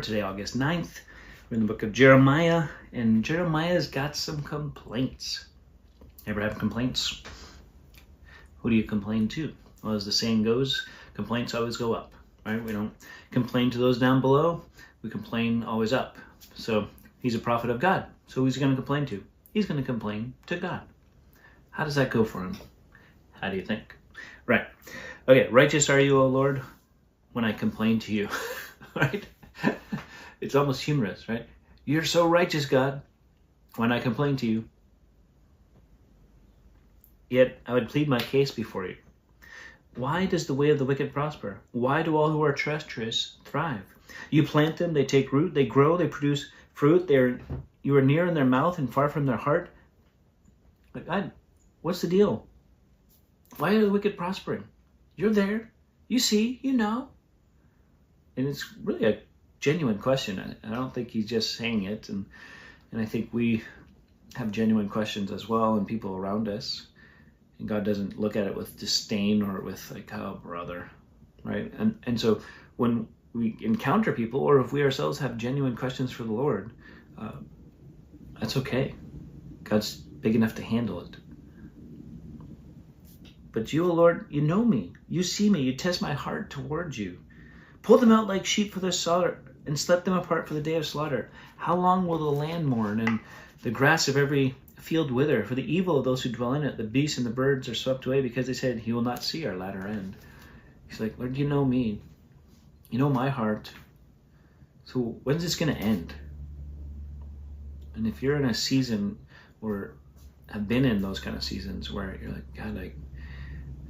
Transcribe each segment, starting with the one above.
Today, August 9th, we're in the book of Jeremiah, and Jeremiah's got some complaints. Ever have complaints? Who do you complain to? Well, as the saying goes, complaints always go up, right? We don't complain to those down below. We complain always up. So he's a prophet of God. So who's he going to complain to? He's going to complain to God. How does that go for him? How do you think? Right. Okay, righteous are you, O Lord, when I complain to you, right? It's almost humorous, right? You're so righteous, God, when I complain to you. Yet I would plead my case before you. Why does the way of the wicked prosper? Why do all who are treacherous thrive? You plant them, they take root, they grow, they produce fruit. You are near in their mouth and far from their heart. Like, God, what's the deal? Why are the wicked prospering? You're there. You see, you know. And it's really a genuine question. I don't think he's just saying it. And I think we have genuine questions as well, and people around us. And God doesn't look at it with disdain or with like, oh, brother, right? And so when we encounter people, or if we ourselves have genuine questions for the Lord, that's okay. God's big enough to handle it. But you, O Lord, you know me. You see me. You test my heart towards you. Pull them out like sheep for the slaughter, and set them apart for the day of slaughter. How long will the land mourn, and the grass of every field wither? For the evil of those who dwell in it, the beasts and the birds are swept away, because they said, he will not see our latter end. He's like, Lord, you know me. You know my heart. So when's this going to end? And if you're in a season or have been in those kind of seasons where you're like, God, I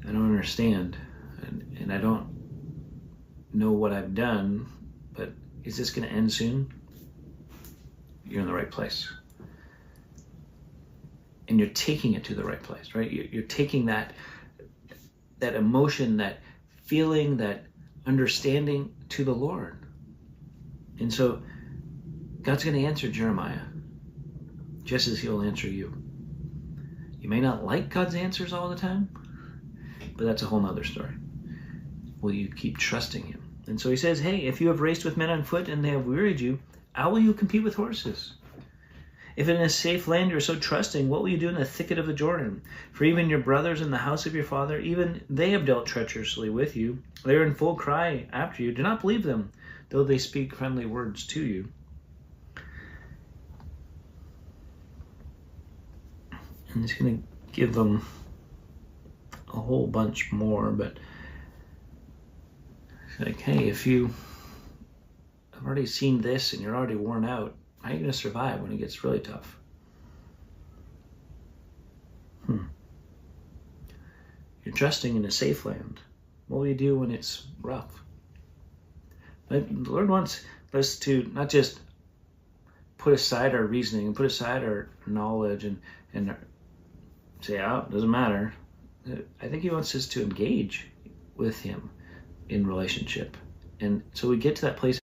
don't understand, and I don't know what I've done, but is this going to end soon? You're in the right place. And you're taking it to the right place, right? You're taking that emotion, that feeling, that understanding to the Lord. And so God's going to answer Jeremiah just as he'll answer you. You may not like God's answers all the time, but that's a whole nother story. Will you keep trusting him? And so he says, hey, if you have raced with men on foot and they have wearied you, how will you compete with horses? If in a safe land you are so trusting, what will you do in the thicket of the Jordan? For even your brothers in the house of your father, even they have dealt treacherously with you. They are in full cry after you. Do not believe them, though they speak friendly words to you. And he's going to give them a whole bunch more, but like, hey, if you have already seen this and you're already worn out, how are you going to survive when it gets really tough? You're trusting in a safe land. What will you do when it's rough? But the Lord wants us to not just put aside our reasoning and put aside our knowledge and say, oh, it doesn't matter. I think he wants us to engage with him in relationship. And so we get to that place